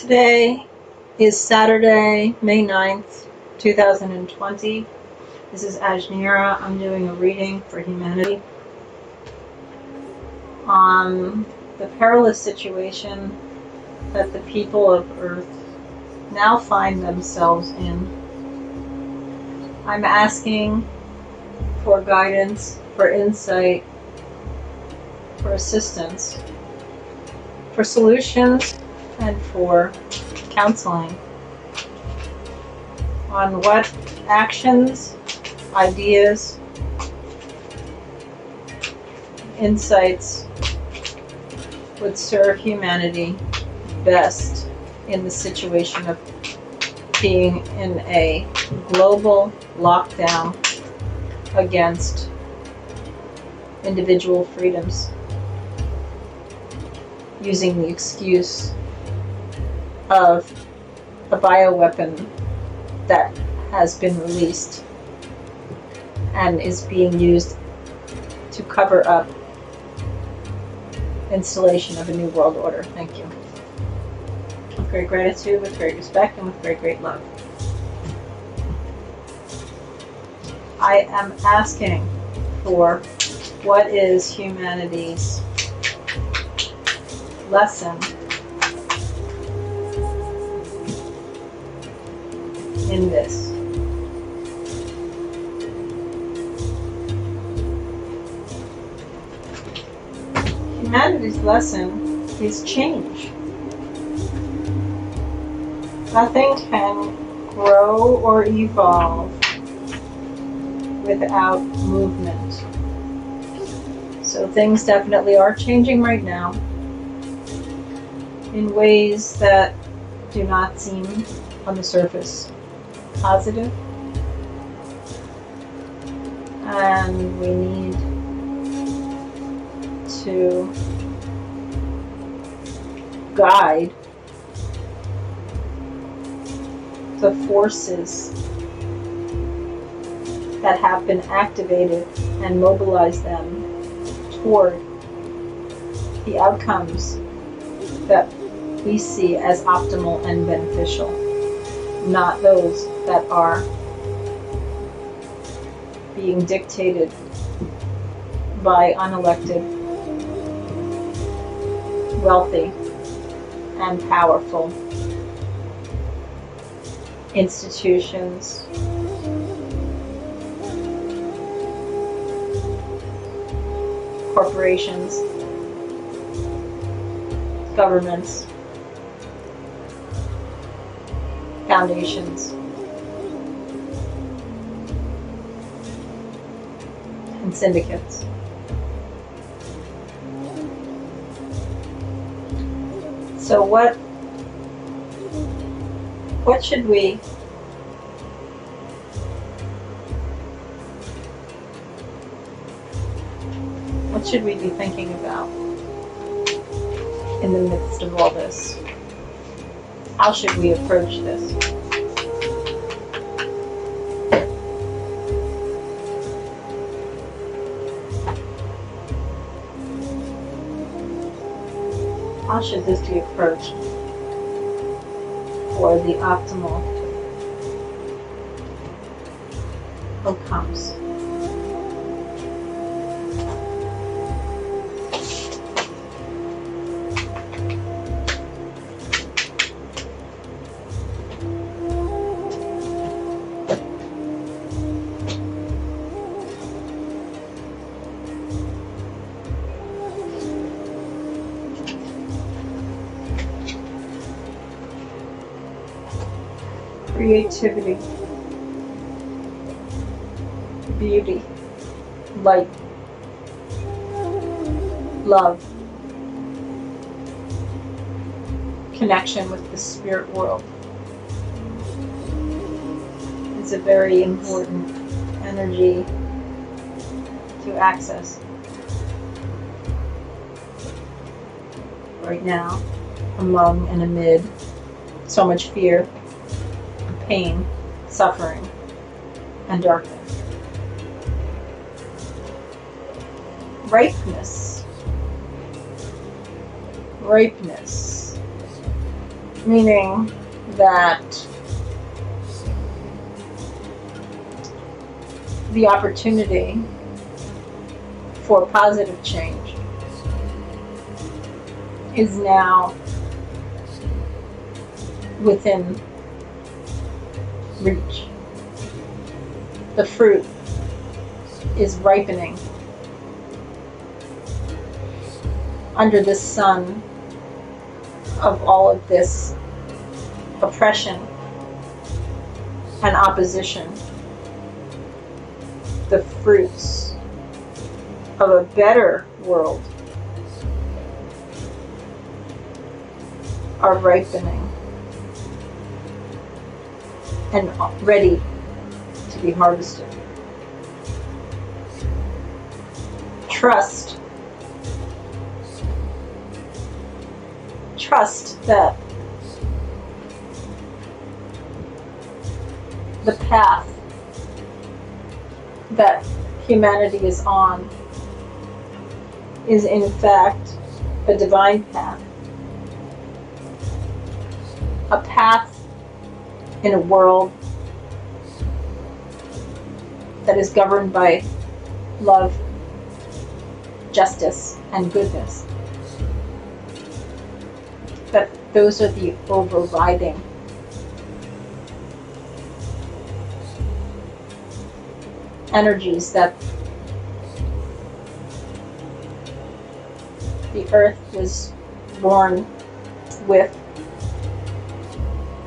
Today is Saturday, May 9th, 2020. This is Ajnira. I'm doing a reading for humanity on the perilous situation that the people of Earth now find themselves in. I'm asking for guidance, for insight, for assistance, for solutions, and for counseling on what actions, ideas, insights would serve humanity best in the situation of being in a global lockdown against individual freedoms, using the excuse of a bioweapon that has been released and is being used to cover up installation of a new world order. Thank you. With great gratitude, with great respect, and with great love. I am asking for what is humanity's lesson in this. Humanity's lesson is change. Nothing can grow or evolve without movement. So things definitely are changing right now in ways that do not seem on the surface positive, and we need to guide the forces that have been activated and mobilize them toward the outcomes that we see as optimal and beneficial, not those that are being dictated by unelected, wealthy, and powerful institutions, corporations, governments, foundations, and syndicates. So what should we be thinking about in the midst of all this? How should we approach this? How should this be approached for the optimal outcomes? Creativity, beauty, light, love, connection with the spirit world is a very important energy to access right now, among and amid so much fear, pain, suffering, and darkness. Ripeness meaning that the opportunity for positive change is now within reach. The fruit is ripening under the sun of all of this oppression and opposition. The fruits of a better world are ripening and ready to be harvested. Trust that the path that humanity is on is in fact a divine path. A path in a world that is governed by love, justice, and goodness. That those are the overriding energies that the earth was born with.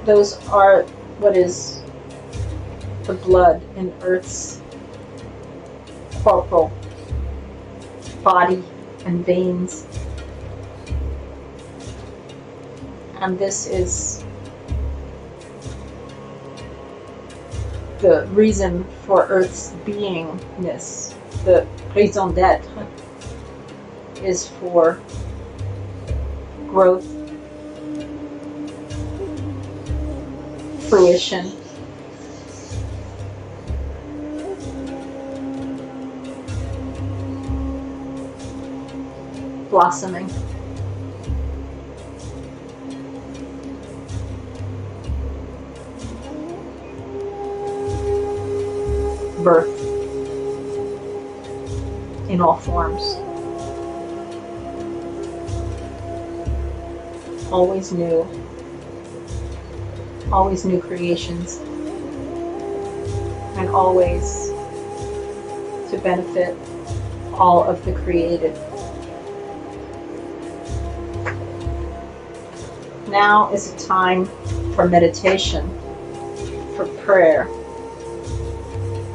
Those are what is the blood in earth's corporal body and veins. And this is the reason for Earth's beingness. The raison d'être is for growth, fruition, blossoming. Birth in all forms. Always new creations, and always to benefit all of the created. Now is a time for meditation, for prayer,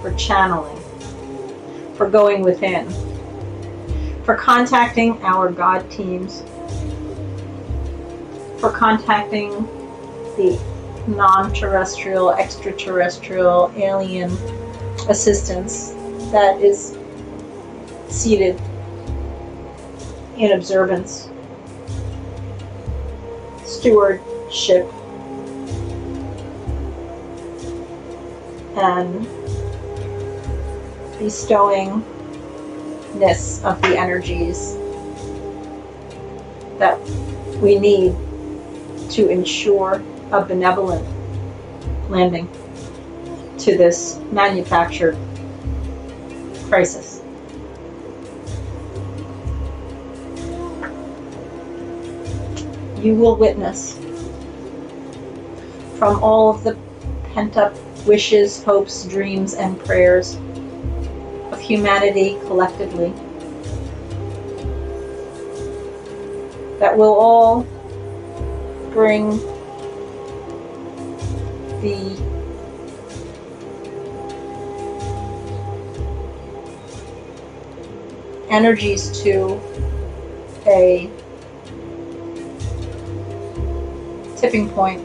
for channeling, for going within, for contacting our God teams, for contacting the non-terrestrial, extraterrestrial, alien assistance that is seated in observance, stewardship, and bestowingness of the energies that we need to ensure a benevolent landing to this manufactured crisis. You will witness from all of the pent-up wishes, hopes, dreams, and prayers of humanity collectively that will all bring the energies to a tipping point.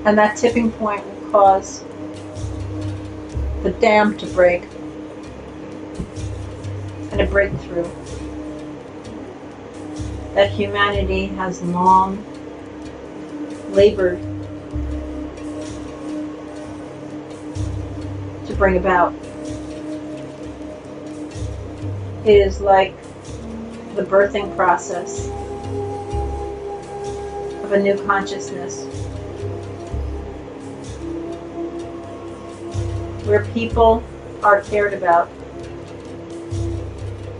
And that tipping point will cause the dam to break and a breakthrough that humanity has long labored to bring about. It is like the birthing process of a new consciousness, where people are cared about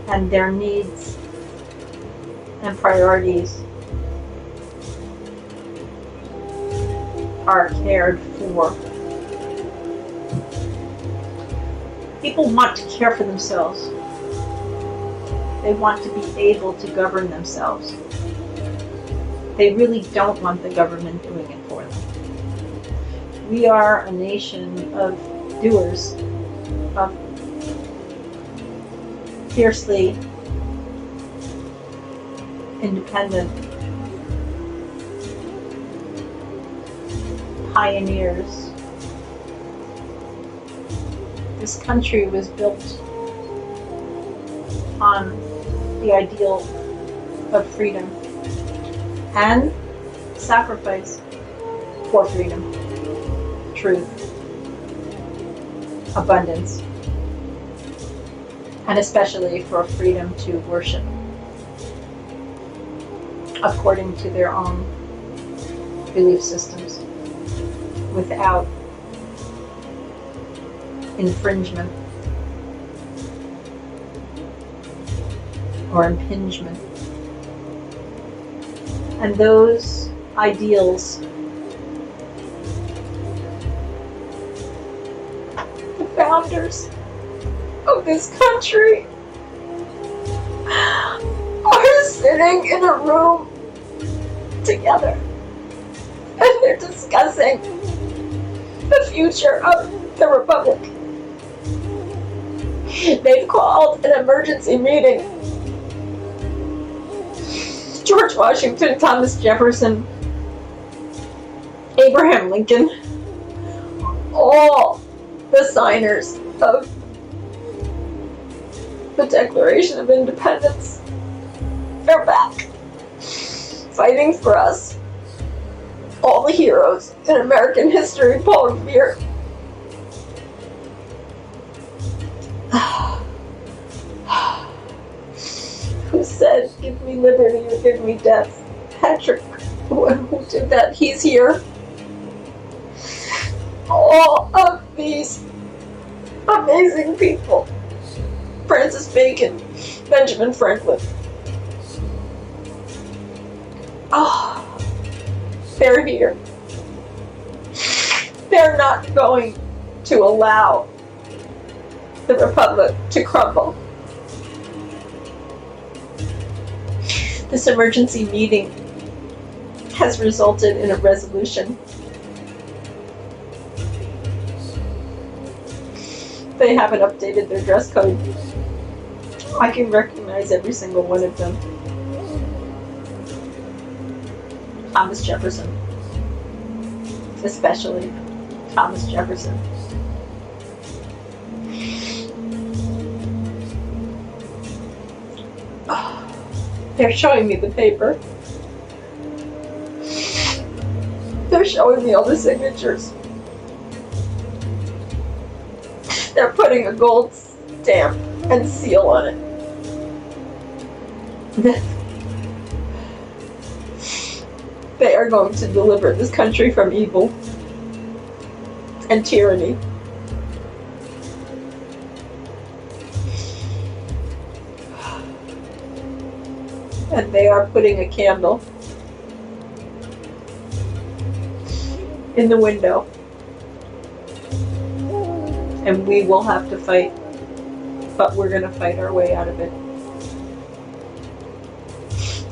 and their needs and priorities are cared for. People want to care for themselves. They want to be able to govern themselves. They really don't want the government doing it for them. We are a nation of doers, of fiercely independent pioneers. This country was built on the ideal of freedom and sacrifice for freedom, truth, abundance, and especially for freedom to worship according to their own belief systems without infringement or impingement. And those ideals, the founders of this country, are sitting in a room together and they're discussing the future of the Republic. They've called an emergency meeting. George Washington, Thomas Jefferson, Abraham Lincoln, all the signers of the Declaration of Independence, they're back, fighting for us. All the heroes in American history, Paul Revere, who said, "Give me liberty or give me death." Patrick, who did that, he's here. All of these amazing people. Francis Bacon, Benjamin Franklin. They're here. They're not going to allow the Republic to crumble. This emergency meeting has resulted in a resolution. They haven't updated their dress code. I can recognize every single one of them. Thomas Jefferson. Especially Thomas Jefferson. They're showing me the paper. They're showing me all the signatures. They're putting a gold stamp and seal on it. They are going to deliver this country from evil and tyranny. And they are putting a candle in the window. And we will have to fight, but we're going to fight our way out of it.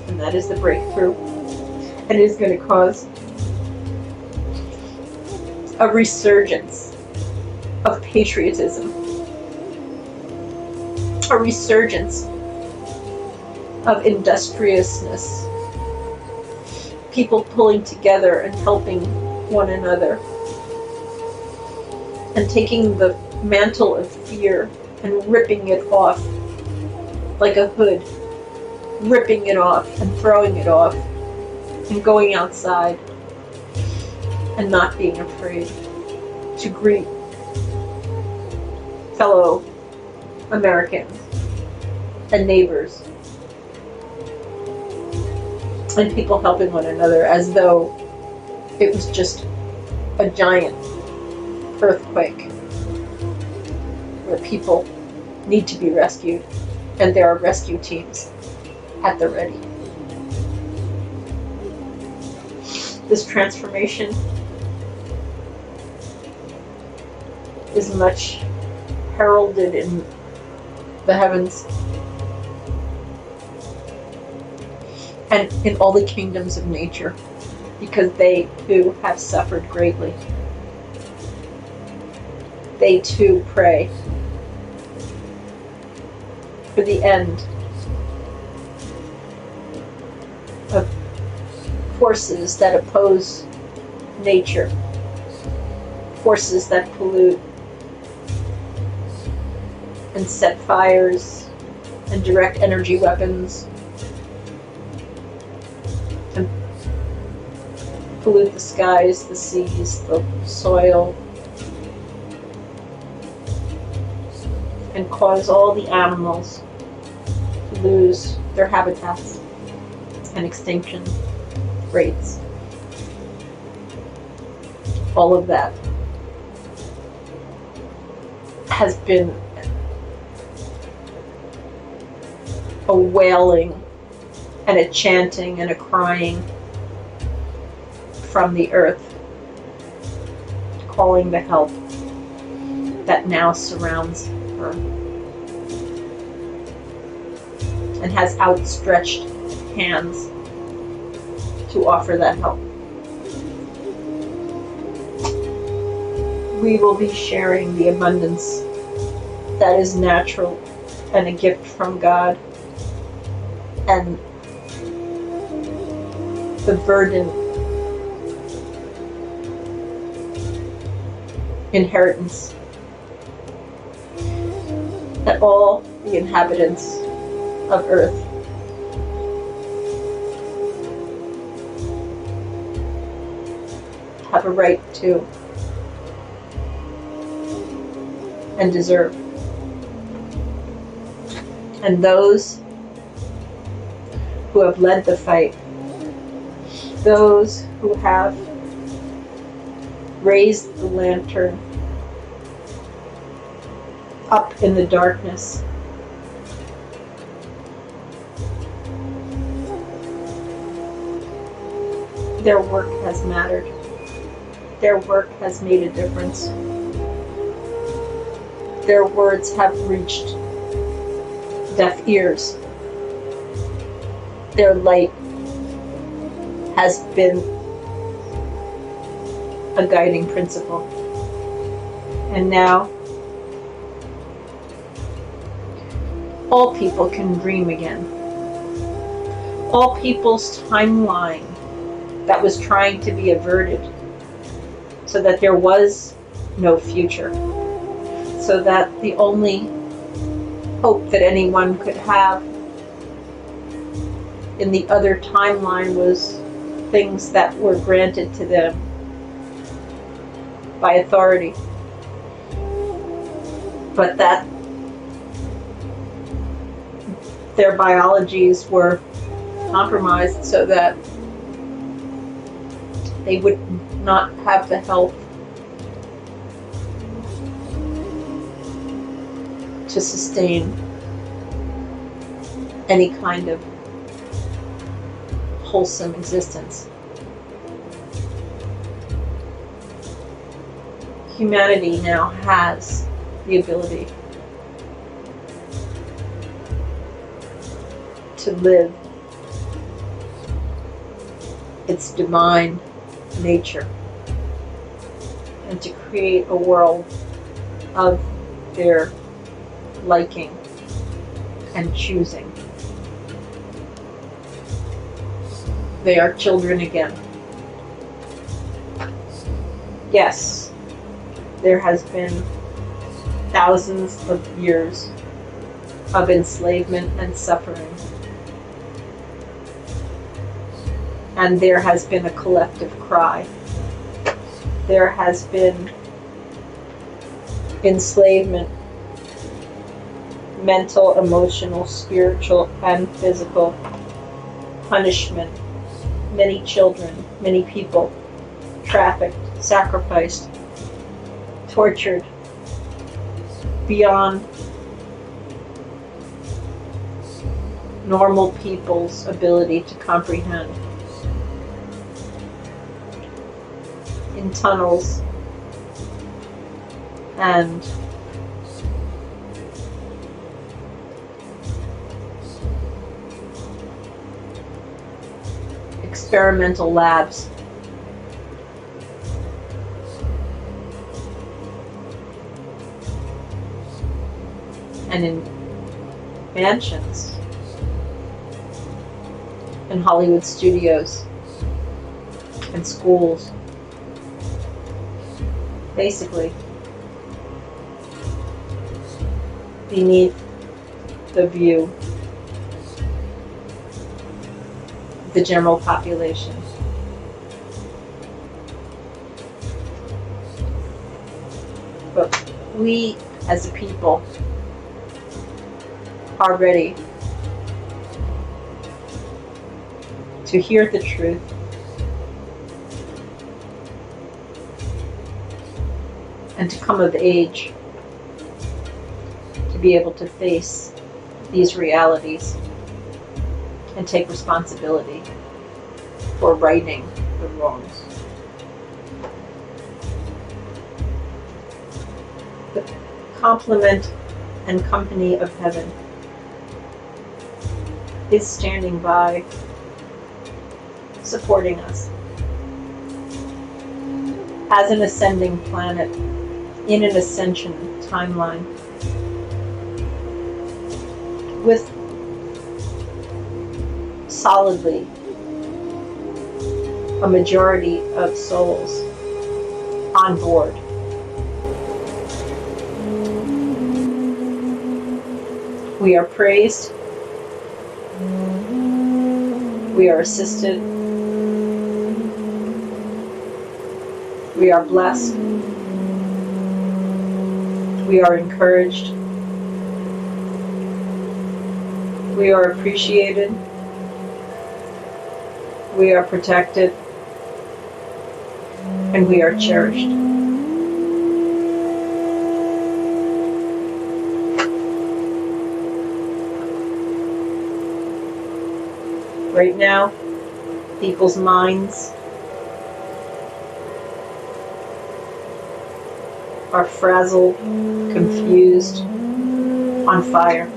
And that is the breakthrough. And it is going to cause a resurgence of patriotism, a resurgence of industriousness, people pulling together and helping one another, and taking the mantle of fear and ripping it off like a hood, ripping it off and throwing it off and going outside and not being afraid to greet fellow Americans and neighbors and people helping one another as though it was just a giant earthquake where people need to be rescued, and there are rescue teams at the ready. This transformation is much heralded in the heavens and in all the kingdoms of nature, because they too have suffered greatly. They too pray for the end of forces that oppose nature, forces that pollute and set fires and direct energy weapons and pollute the skies, the seas, the soil, and cause all the animals to lose their habitats and extinction rates. All of that has been a wailing and a chanting and a crying from the earth, calling the help that now surrounds her and has outstretched hands to offer that help. We will be sharing the abundance that is natural and a gift from God, and the verdant inheritance that all the inhabitants of Earth have a right to and deserve. And those who have led the fight, those who have raised the lantern up in the darkness, their work has mattered. Their work has made a difference. Their words have reached deaf ears. Their light has been a guiding principle. And now, all people can dream again. All people's timeline that was trying to be averted, so that there was no future, so that the only hope that anyone could have in the other timeline was things that were granted to them by authority, but that their biologies were compromised so that they would not have the health to sustain any kind of wholesome existence. Humanity now has the ability to live its divine nature and to create a world of their liking and choosing. They are children again. Yes, there has been thousands of years of enslavement and suffering. And there has been a collective cry. There has been enslavement, mental, emotional, spiritual, and physical punishment many children, many people trafficked, sacrificed, tortured beyond normal people's ability to comprehend. In tunnels and experimental labs. And in mansions, in Hollywood studios, and schools. Basically, beneath the view of the general population. But we, as a people, are ready to hear the truth, and to come of age to be able to face these realities and take responsibility for righting the wrongs. The complement and company of heaven is standing by, supporting us as an ascending planet in an ascension timeline with solidly a majority of souls on board. We are praised, we are assisted, we are blessed, we are encouraged, we are appreciated, we are protected, and we are cherished. Right now, people's minds are frazzled, confused, on fire.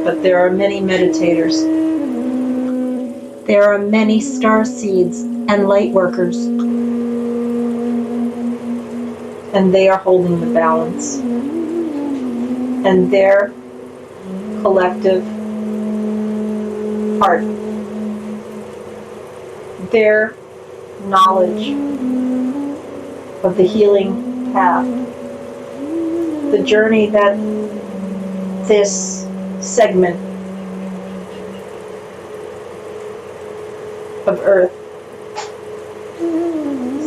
But there are many meditators. There are many star seeds and light workers. And they are holding the balance. And their collective heart, their knowledge of the healing path, the journey that this segment of Earth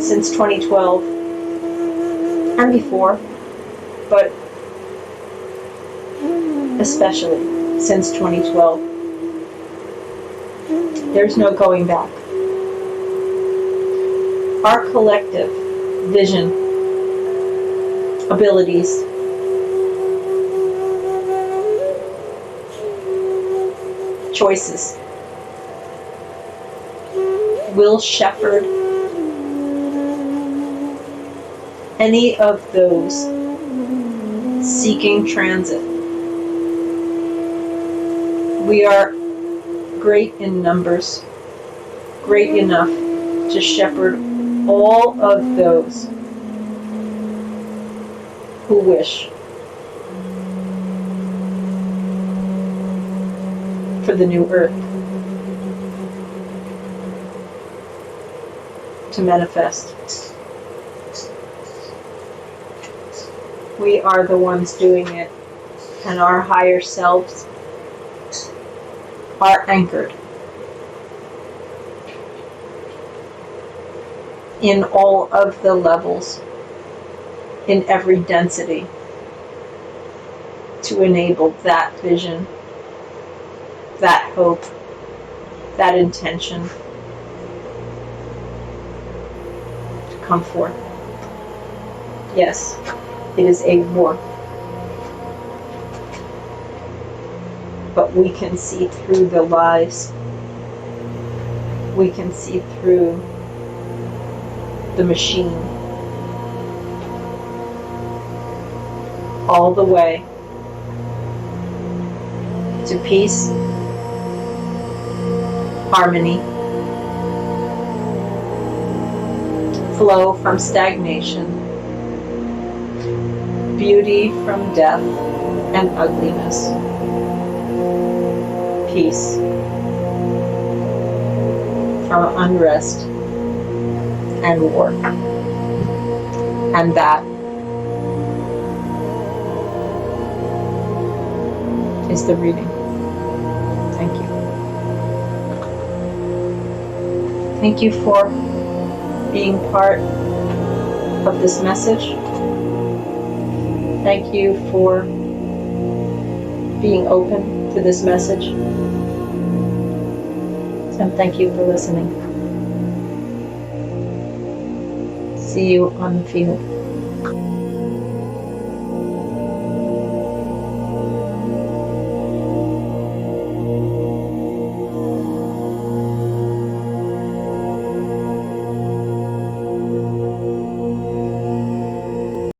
since 2012 and before, but especially since 2012. There's no going back. Our collective vision, abilities, choices will shepherd any of those seeking transit. We are great in numbers, great enough to shepherd all of those who wish for the new earth to manifest. We are the ones doing it, and our higher selves are anchored in all of the levels, in every density, to enable that vision that hope, that intention to come forth. Yes, it is a war. But we can see through the lies. We can see through the machine all the way to peace, harmony, flow from stagnation, beauty from death and ugliness, peace from unrest and war. And that is the reading. Thank you. Thank you for being part of this message. Thank you for being open to this message. And thank you for listening. See you on the field.